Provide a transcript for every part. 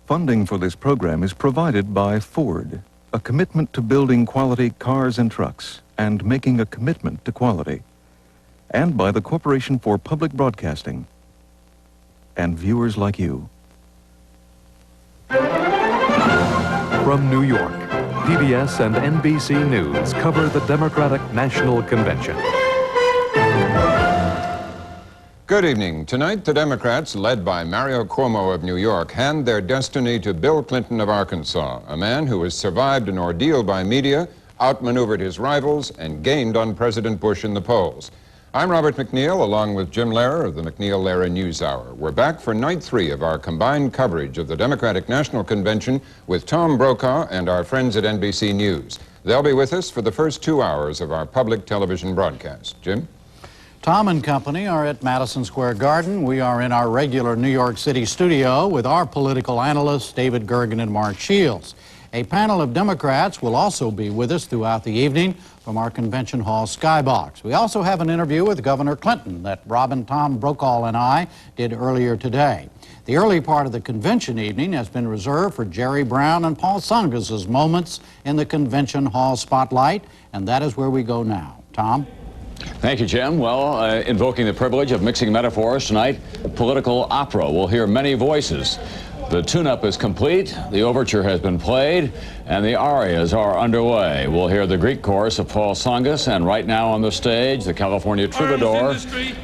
Funding for this program is provided by Ford, a commitment to building quality cars and trucks and making a commitment to quality, and by the Corporation for Public Broadcasting and viewers like you. From New York, PBS and NBC News cover the Democratic National Convention. Good evening. Tonight, the Democrats, led by Mario Cuomo of New York, hand their destiny to Bill Clinton of Arkansas, a man who has survived an ordeal by media, outmaneuvered his rivals, and gained on President Bush in the polls. I'm Robert McNeil, along with Jim Lehrer of the McNeil-Lehrer News Hour. We're back for night 3 of our combined coverage of the Democratic National Convention with Tom Brokaw and our friends at NBC News. They'll be with us for the first 2 hours of our public television broadcast. Jim? Tom and company are at Madison Square Garden. We are in our regular New York City studio with our political analysts, David Gergen and Mark Shields. A panel of Democrats will also be with us throughout the evening from our Convention Hall skybox. We also have an interview with Governor Clinton that Robin, Tom Brokaw, and I did earlier today. The early part of the convention evening has been reserved for Jerry Brown and Paul Tsongas' moments in the Convention Hall spotlight, and that is where we go now. Tom? Thank you, Jim. Well, invoking the privilege of mixing metaphors tonight, political opera. We'll hear many voices. The tune-up is complete, the overture has been played, and the arias are underway. We'll hear the Greek chorus of Paul Tsongas, and right now on the stage, the California troubadour,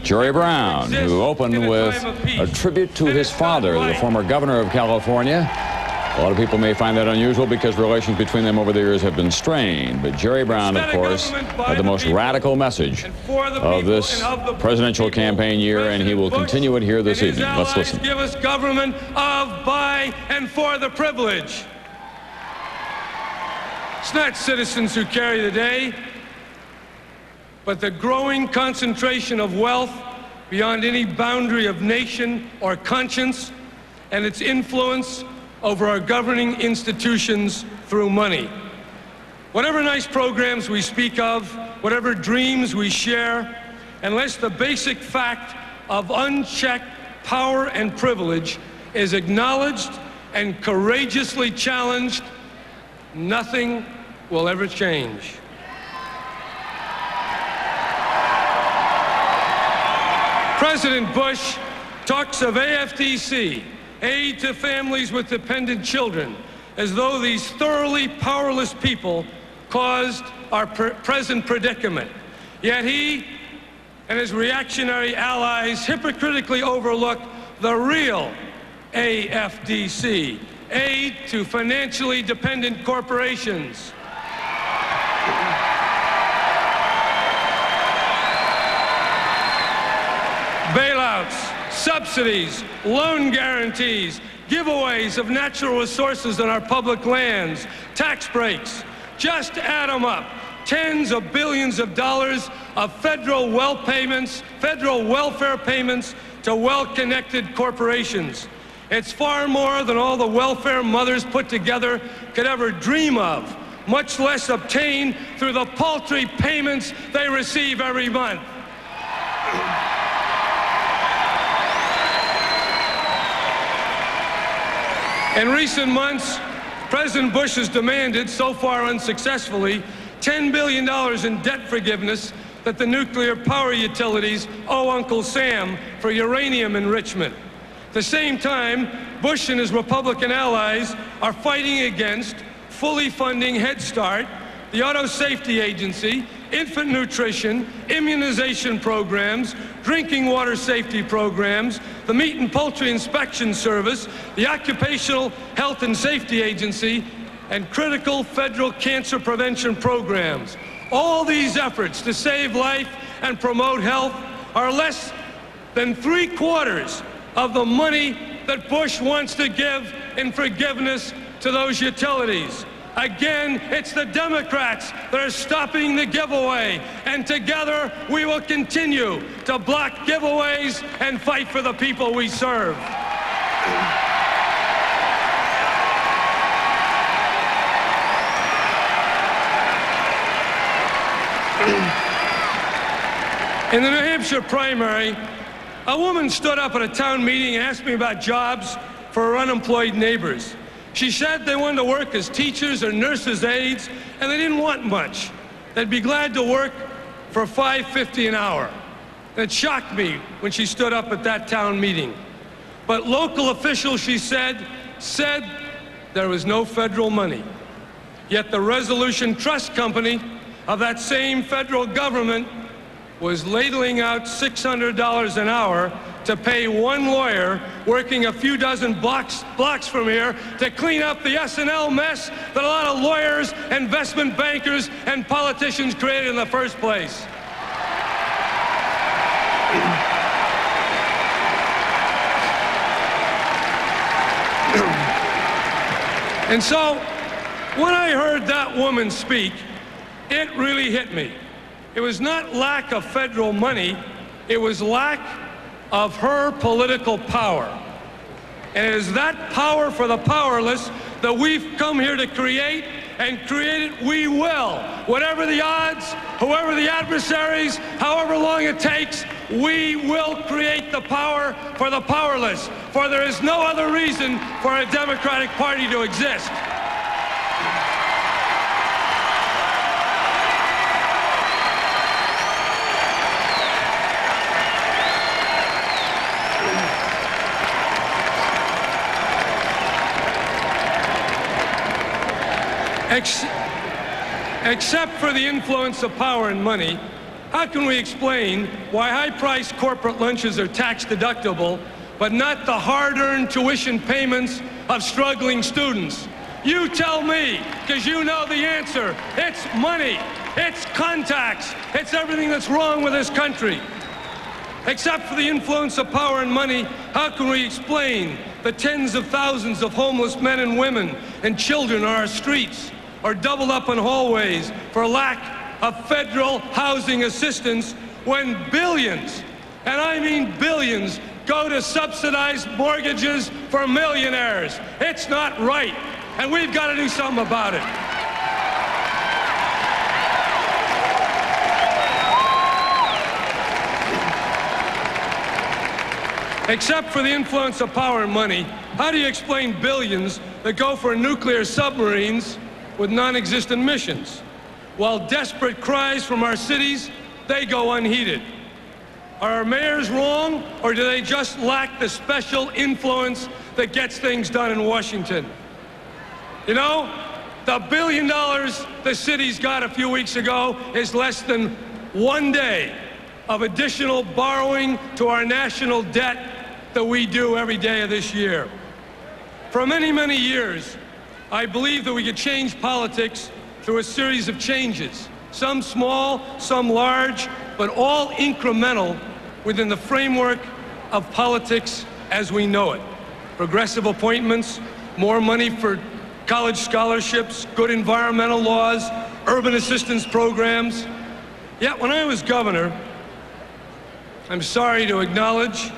Jerry Brown, who opened with a tribute to his father, the former governor of California. A lot of people may find that unusual because relations between them over the years have been strained. But Jerry Brown, of course, had the most radical message of this presidential campaign year, and he will continue it here this evening. Let's listen. Give us government of, by, and for the privilege. It's not citizens who carry the day, but the growing concentration of wealth beyond any boundary of nation or conscience, and its influence over our governing institutions through money. Whatever nice programs we speak of, whatever dreams we share, unless the basic fact of unchecked power and privilege is acknowledged and courageously challenged, nothing will ever change. President Bush talks of AFDC, aid to families with dependent children, as though these thoroughly powerless people caused our present predicament. Yet he and his reactionary allies hypocritically overlook the real AFDC, aid to financially dependent corporations. Bailouts, subsidies, loan guarantees, giveaways of natural resources on our public lands, tax breaks. Just add them up. Tens of billions of dollars of federal welfare payments to well-connected corporations. It's far more than all the welfare mothers put together could ever dream of, much less obtain through the paltry payments they receive every month. In recent months, President Bush has demanded, so far unsuccessfully, $10 billion in debt forgiveness that the nuclear power utilities owe Uncle Sam for uranium enrichment. At the same time, Bush and his Republican allies are fighting against fully funding Head Start, the Auto Safety Agency, infant nutrition, immunization programs, drinking water safety programs, the Meat and Poultry Inspection Service, the Occupational Health and Safety Agency, and critical federal cancer prevention programs. All these efforts to save life and promote health are less than 3/4 of the money that Bush wants to give in forgiveness to those utilities. Again, it's the Democrats that are stopping the giveaway, and together we will continue to block giveaways and fight for the people we serve. In the New Hampshire primary, a woman stood up at a town meeting and asked me about jobs for her unemployed neighbors. She said they wanted to work as teachers or nurses' aides, and they didn't want much. They'd be glad to work for $5.50 an hour. And it shocked me when she stood up at that town meeting. But local officials, she said there was no federal money. Yet the Resolution Trust Company of that same federal government was ladling out $600 an hour to pay one lawyer working a few dozen blocks from here to clean up the S&L mess that a lot of lawyers, investment bankers, and politicians created in the first place. And so, when I heard that woman speak, it really hit me. It was not lack of federal money, it was lack of her political power. And it is that power for the powerless that we've come here to create, and create it we will. Whatever the odds, whoever the adversaries, however long it takes, we will create the power for the powerless. For there is no other reason for a Democratic Party to exist. Except for the influence of power and money, how can we explain why high-priced corporate lunches are tax-deductible, but not the hard-earned tuition payments of struggling students? You tell me, because you know the answer. It's money. It's contacts. It's everything that's wrong with this country. Except for the influence of power and money, how can we explain the tens of thousands of homeless men and women and children on our streets, or doubled up in hallways for lack of federal housing assistance, when billions, and I mean billions, go to subsidized mortgages for millionaires? It's not right, and we've got to do something about it. Except for the influence of power and money, how do you explain billions that go for nuclear submarines with non-existent missions, while desperate cries from our cities, they go unheeded? Are our mayors wrong, or do they just lack the special influence that gets things done in Washington? You know, the $1 billion the cities got a few weeks ago is less than 1 day of additional borrowing to our national debt that we do every day of this year. For many, many years, I believe that we could change politics through a series of changes, some small, some large, but all incremental within the framework of politics as we know it. Progressive appointments, more money for college scholarships, good environmental laws, urban assistance programs. Yet when I was governor, I'm sorry to acknowledge,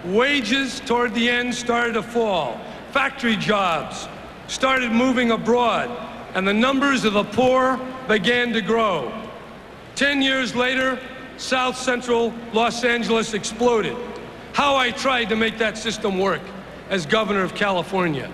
wages toward the end started to fall. Factory jobs started moving abroad, and the numbers of the poor began to grow. 10 years later, South Central Los Angeles exploded. How I tried to make that system work as governor of California.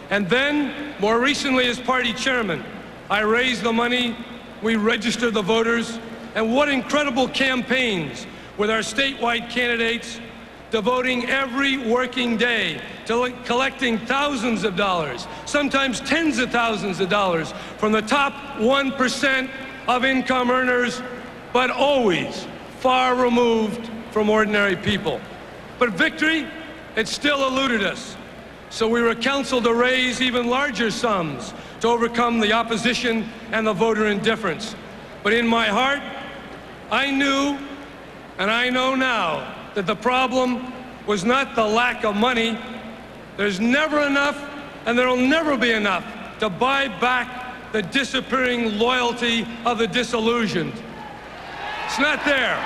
And then, more recently as party chairman, I raised the money, we registered the voters, and what incredible campaigns with our statewide candidates devoting every working day to collecting thousands of dollars, sometimes tens of thousands of dollars from the top 1% of income earners, but always far removed from ordinary people. But victory, it still eluded us. So we were counseled to raise even larger sums to overcome the opposition and the voter indifference. But in my heart, I knew, and I know now, that the problem was not the lack of money. There's never enough, and there'll never be enough to buy back the disappearing loyalty of the disillusioned. It's not there.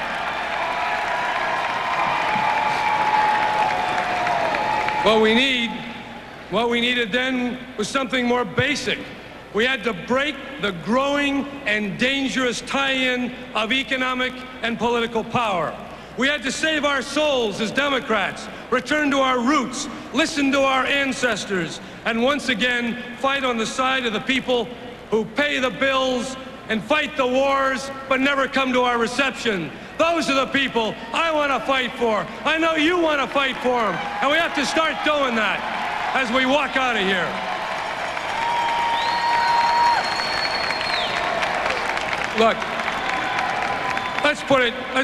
What we needed then was something more basic. We had to break the growing and dangerous tie-in of economic and political power. We had to save our souls as Democrats, return to our roots, listen to our ancestors, and once again fight on the side of the people who pay the bills and fight the wars but never come to our reception. Those are the people I want to fight for. I know you want to fight for them, and we have to start doing that as we walk out of here. Look, let's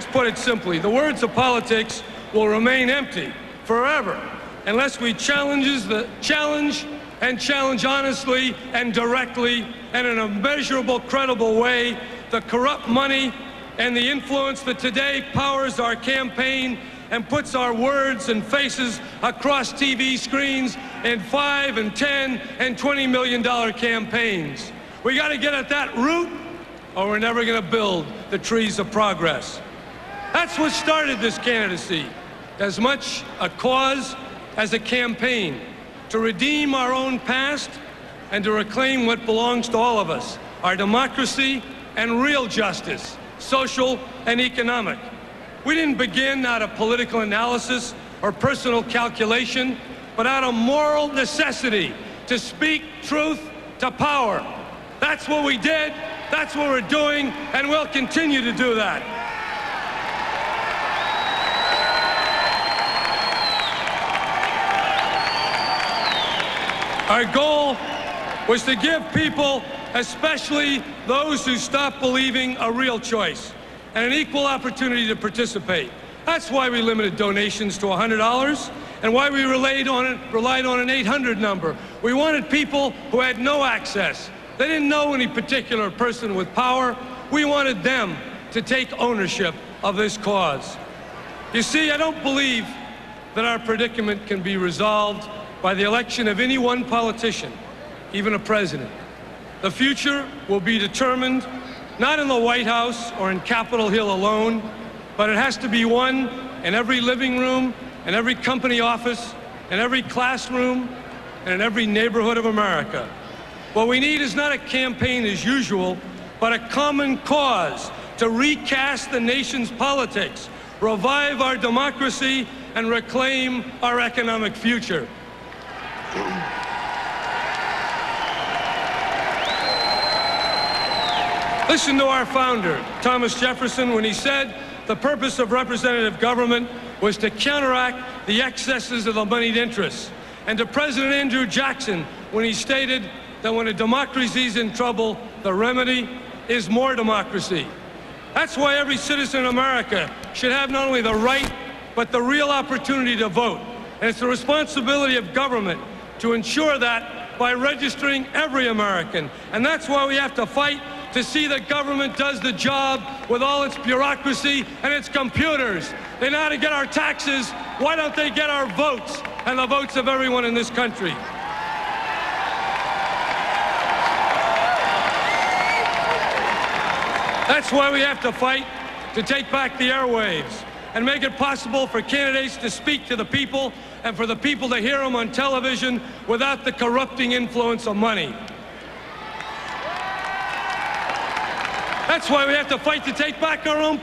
put it simply. The words of politics will remain empty forever unless we challenge honestly and directly and in a measurable, credible way the corrupt money and the influence that today powers our campaign and puts our words and faces across TV screens in $5 and $10 and $20 million campaigns. We got to get at that root, or we're never going to build the trees of progress. That's what started this candidacy, as much a cause as a campaign, to redeem our own past and to reclaim what belongs to all of us, our democracy and real justice, social and economic. We didn't begin out of political analysis or personal calculation, but out of moral necessity to speak truth to power. That's what we did, that's what we're doing, and we'll continue to do that. Our goal was to give people, especially those who stopped believing, a real choice and an equal opportunity to participate. That's why we limited donations to $100 and why we relied on an 800 number. We wanted people who had no access. They didn't know any particular person with power. We wanted them to take ownership of this cause. You see, I don't believe that our predicament can be resolved by the election of any one politician, even a president. The future will be determined not in the White House or in Capitol Hill alone, but it has to be won in every living room, in every company office, in every classroom, and in every neighborhood of America. What we need is not a campaign as usual, but a common cause to recast the nation's politics, revive our democracy, and reclaim our economic future. Listen to our founder, Thomas Jefferson, when he said the purpose of representative government was to counteract the excesses of the moneyed interests. And to President Andrew Jackson, when he stated that when a democracy is in trouble, the remedy is more democracy. That's why every citizen in America should have not only the right, but the real opportunity to vote. And it's the responsibility of government to ensure that by registering every American. And that's why we have to fight to see that government does the job with all its bureaucracy and its computers. They know how to get our taxes. Why don't they get our votes and the votes of everyone in this country? That's why we have to fight to take back the airwaves and make it possible for candidates to speak to the people and for the people to hear them on television without the corrupting influence of money. That's why we have to fight to take back our own